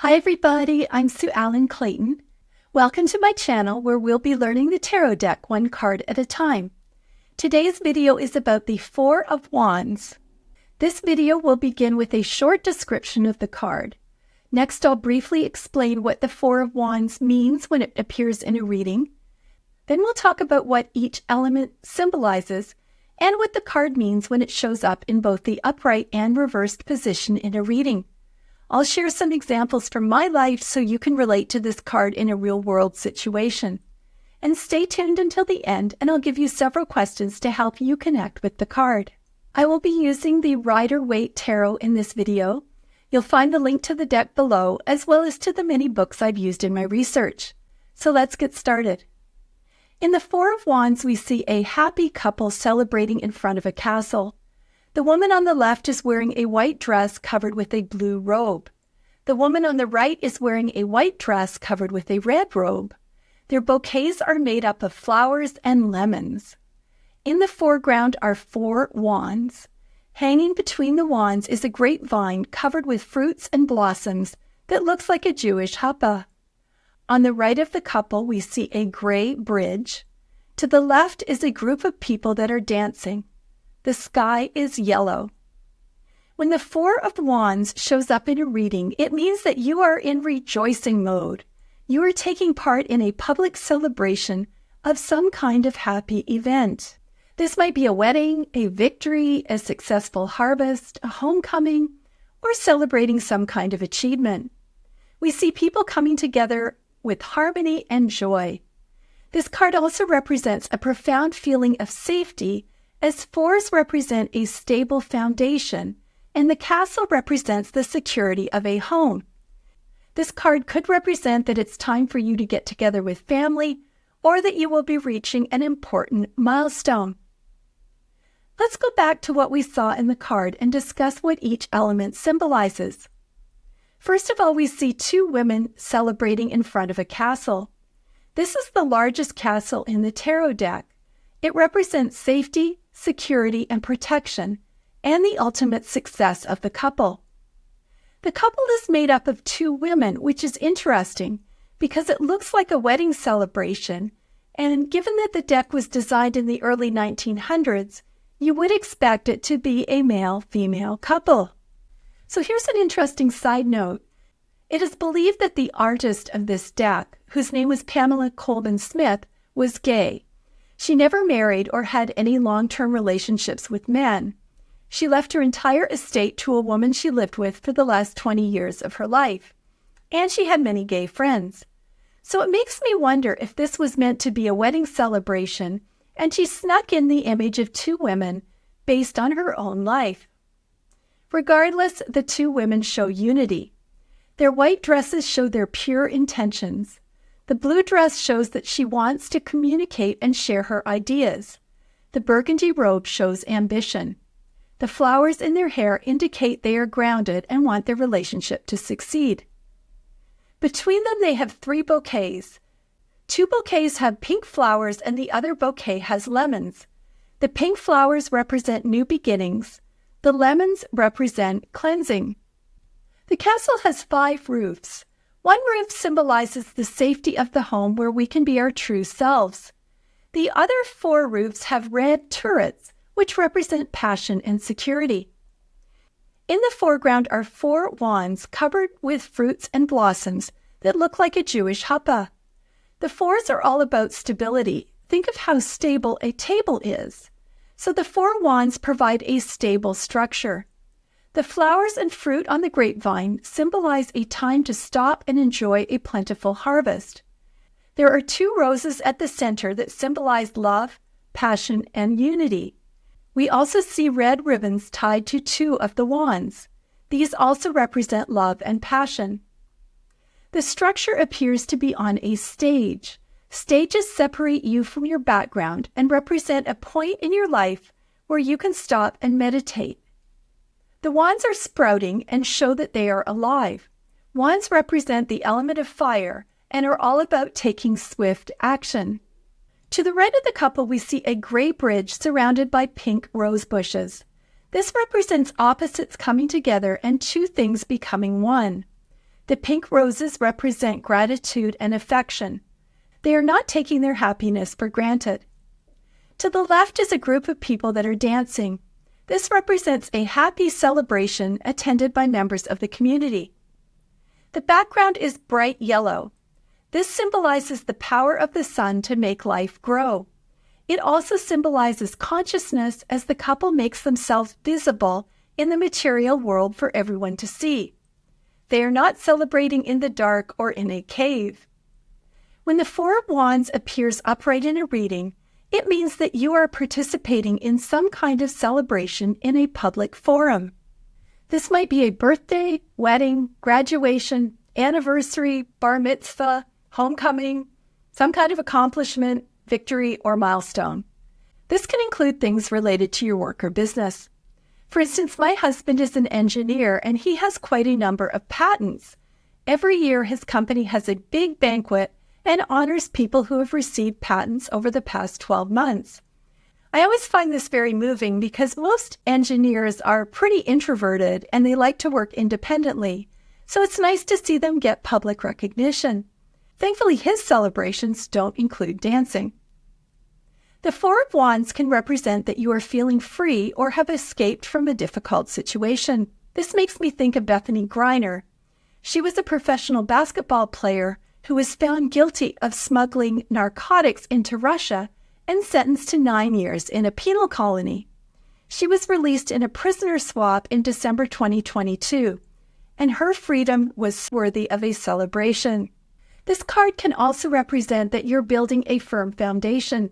Hi everybody, I'm Sue Ellen Clayton. Welcome to my channel where we'll be learning the tarot deck one card at a time. Today's video is about the Four of Wands. This video will begin with a short description of the card. Next, I'll briefly explain what the Four of Wands means when it appears in a reading. Then we'll talk about what each element symbolizes and what the card means when it shows up in both the upright and reversed position in a reading. I'll share some examples from my life so you can relate to this card in a real-world situation. And stay tuned until the end, and I'll give you several questions to help you connect with the card. I will be using the Rider-Waite Tarot in this video. You'll find the link to the deck below, as well as to the many books I've used in my research. So let's get started. In the Four of Wands, we see a happy couple celebrating in front of a castle. The woman on the left is wearing a white dress covered with a blue robe. The woman on the right is wearing a white dress covered with a red robe. Their bouquets are made up of flowers and lemons. In the foreground are four wands. Hanging between the wands is a grapevine covered with fruits and blossoms that looks like a Jewish chuppah. On the right of the couple, we see a gray bridge. To the left is a group of people that are dancing. The sky is yellow. When the Four of Wands shows up in a reading, it means that you are in rejoicing mode. You are taking part in a public celebration of some kind of happy event. This might be a wedding, a victory, a successful harvest, a homecoming, or celebrating some kind of achievement. We see people coming together with harmony and joy. This card also represents a profound feeling of safety, as fours represent a stable foundation, and the castle represents the security of a home. This card could represent that it's time for you to get together with family, or that you will be reaching an important milestone. Let's go back to what we saw in the card and discuss what each element symbolizes. First of all, we see two women celebrating in front of a castle. This is the largest castle in the tarot deck. It represents safety, security, and protection, and the ultimate success of the couple. The couple is made up of two women, which is interesting because it looks like a wedding celebration, and given that the deck was designed in the early 1900s, you would expect it to be a male-female couple. So here's an interesting side note. It is believed that the artist of this deck, whose name was Pamela Colman Smith, was gay. She never married or had any long-term relationships with men. She left her entire estate to a woman she lived with for the last 20 years of her life. And she had many gay friends. So it makes me wonder if this was meant to be a wedding celebration, and she snuck in the image of two women based on her own life. Regardless, the two women show unity. Their white dresses show their pure intentions. The blue dress shows that she wants to communicate and share her ideas. The burgundy robe shows ambition. The flowers in their hair indicate they are grounded and want their relationship to succeed. Between them, they have three bouquets. Two bouquets have pink flowers and the other bouquet has lemons. The pink flowers represent new beginnings. The lemons represent cleansing. The castle has 5 roofs. One roof symbolizes the safety of the home where we can be our true selves. The other 4 roofs have red turrets, which represent passion and security. In the foreground are 4 wands covered with fruits and blossoms that look like a Jewish chuppah. The fours are all about stability. Think of how stable a table is. So the 4 wands provide a stable structure. The flowers and fruit on the grapevine symbolize a time to stop and enjoy a plentiful harvest. There are 2 roses at the center that symbolize love, passion, and unity. We also see red ribbons tied to 2 of the wands. These also represent love and passion. The structure appears to be on a stage. Stages separate you from your background and represent a point in your life where you can stop and meditate. The wands are sprouting and show that they are alive. Wands represent the element of fire and are all about taking swift action. To the right of the couple, we see a gray bridge surrounded by pink rose bushes. This represents opposites coming together and 2 things becoming one. The pink roses represent gratitude and affection. They are not taking their happiness for granted. To the left is a group of people that are dancing. This represents a happy celebration attended by members of the community. The background is bright yellow. This symbolizes the power of the sun to make life grow. It also symbolizes consciousness as the couple makes themselves visible in the material world for everyone to see. They are not celebrating in the dark or in a cave. When the Four of Wands appears upright in a reading, it means that you are participating in some kind of celebration in a public forum. This might be a birthday, wedding, graduation, anniversary, bar mitzvah, homecoming, some kind of accomplishment, victory, or milestone. This can include things related to your work or business. For instance, my husband is an engineer and he has quite a number of patents. Every year his company has a big banquet and honors people who have received patents over the past 12 months. I always find this very moving because most engineers are pretty introverted and they like to work independently, so it's nice to see them get public recognition. Thankfully, his celebrations don't include dancing. The Four of Wands can represent that you are feeling free or have escaped from a difficult situation. This makes me think of Bethany Griner. She was a professional basketball player who was found guilty of smuggling narcotics into Russia and sentenced to 9 years in a penal colony. She was released in a prisoner swap in December 2022, and her freedom was worthy of a celebration. This card can also represent that you're building a firm foundation.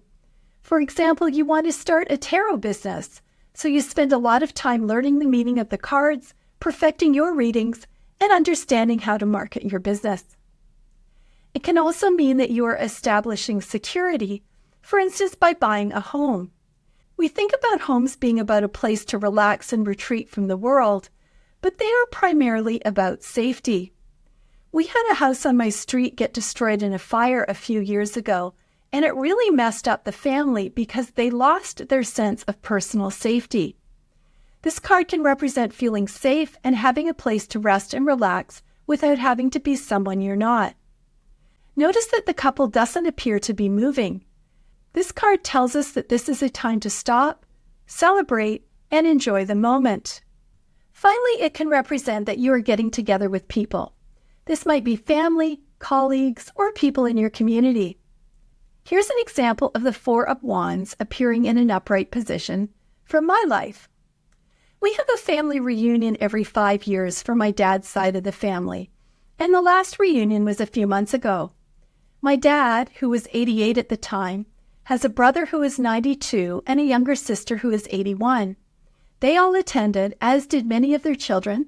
For example, you want to start a tarot business, so you spend a lot of time learning the meaning of the cards, perfecting your readings, and understanding how to market your business. It can also mean that you are establishing security, for instance, by buying a home. We think about homes being about a place to relax and retreat from the world, but they are primarily about safety. We had a house on my street get destroyed in a fire a few years ago, and it really messed up the family because they lost their sense of personal safety. This card can represent feeling safe and having a place to rest and relax without having to be someone you're not. Notice that the couple doesn't appear to be moving. This card tells us that this is a time to stop, celebrate, and enjoy the moment. Finally, it can represent that you are getting together with people. This might be family, colleagues, or people in your community. Here's an example of the Four of Wands appearing in an upright position from my life. We have a family reunion every 5 years for my dad's side of the family, and the last reunion was a few months ago. My dad, who was 88 at the time, has a brother who is 92 and a younger sister who is 81. They all attended, as did many of their children,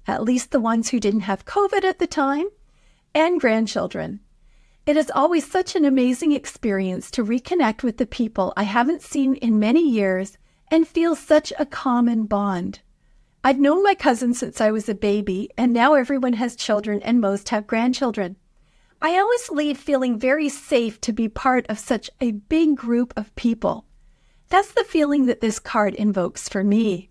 at least the ones who didn't have COVID at the time, and grandchildren. It is always such an amazing experience to reconnect with the people I haven't seen in many years and feel such a common bond. I've known my cousins since I was a baby, and now everyone has children and most have grandchildren. I always leave feeling very safe to be part of such a big group of people. That's the feeling that this card invokes for me.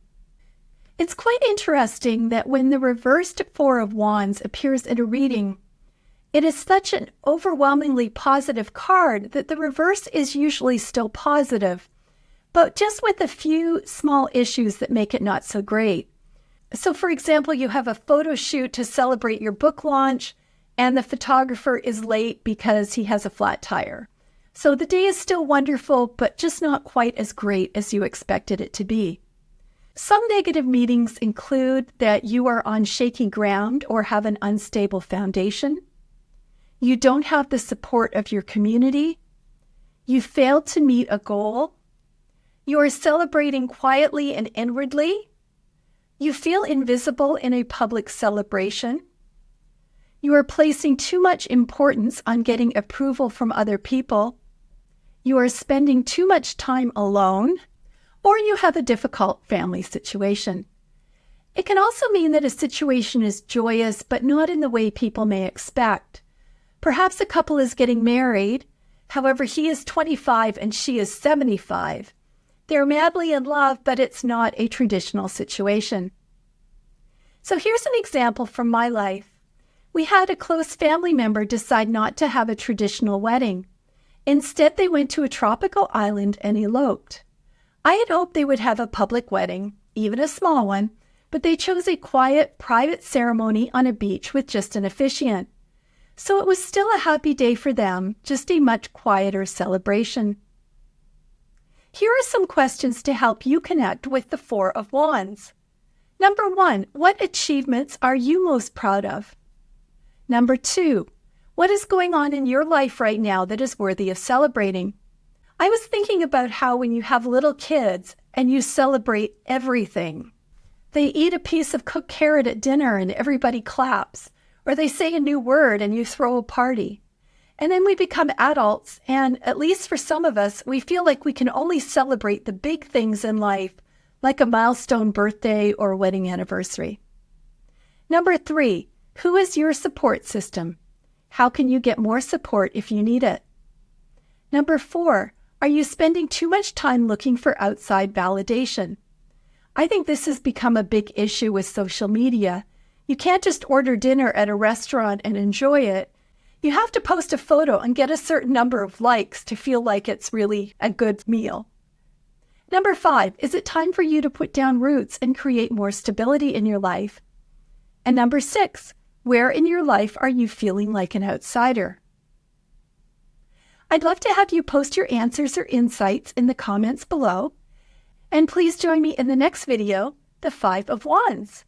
It's quite interesting that when the reversed Four of Wands appears in a reading, it is such an overwhelmingly positive card that the reverse is usually still positive, but just with a few small issues that make it not so great. So for example, you have a photo shoot to celebrate your book launch, and the photographer is late because he has a flat tire. So the day is still wonderful, but just not quite as great as you expected it to be. Some negative meanings include that you are on shaky ground or have an unstable foundation. You don't have the support of your community. You failed to meet a goal. You are celebrating quietly and inwardly. You feel invisible in a public celebration. You are placing too much importance on getting approval from other people. You are spending too much time alone, or you have a difficult family situation. It can also mean that a situation is joyous, but not in the way people may expect. Perhaps a couple is getting married. However, he is 25 and she is 75. They're madly in love, but it's not a traditional situation. So here's an example from my life. We had a close family member decide not to have a traditional wedding. Instead, they went to a tropical island and eloped. I had hoped they would have a public wedding, even a small one, but they chose a quiet, private ceremony on a beach with just an officiant. So it was still a happy day for them, just a much quieter celebration. Here are some questions to help you connect with the Four of Wands. Number 1, what achievements are you most proud of? Number 2, what is going on in your life right now that is worthy of celebrating? I was thinking about how when you have little kids and you celebrate everything, they eat a piece of cooked carrot at dinner and everybody claps, or they say a new word and you throw a party. And then we become adults, and at least for some of us, we feel like we can only celebrate the big things in life, like a milestone birthday or wedding anniversary. Number 3, who is your support system? How can you get more support if you need it? Number 4, are you spending too much time looking for outside validation? I think this has become a big issue with social media. You can't just order dinner at a restaurant and enjoy it. You have to post a photo and get a certain number of likes to feel like it's really a good meal. Number 5, is it time for you to put down roots and create more stability in your life? And number 6, where in your life are you feeling like an outsider? I'd love to have you post your answers or insights in the comments below. And please join me in the next video, the 5 of Wands.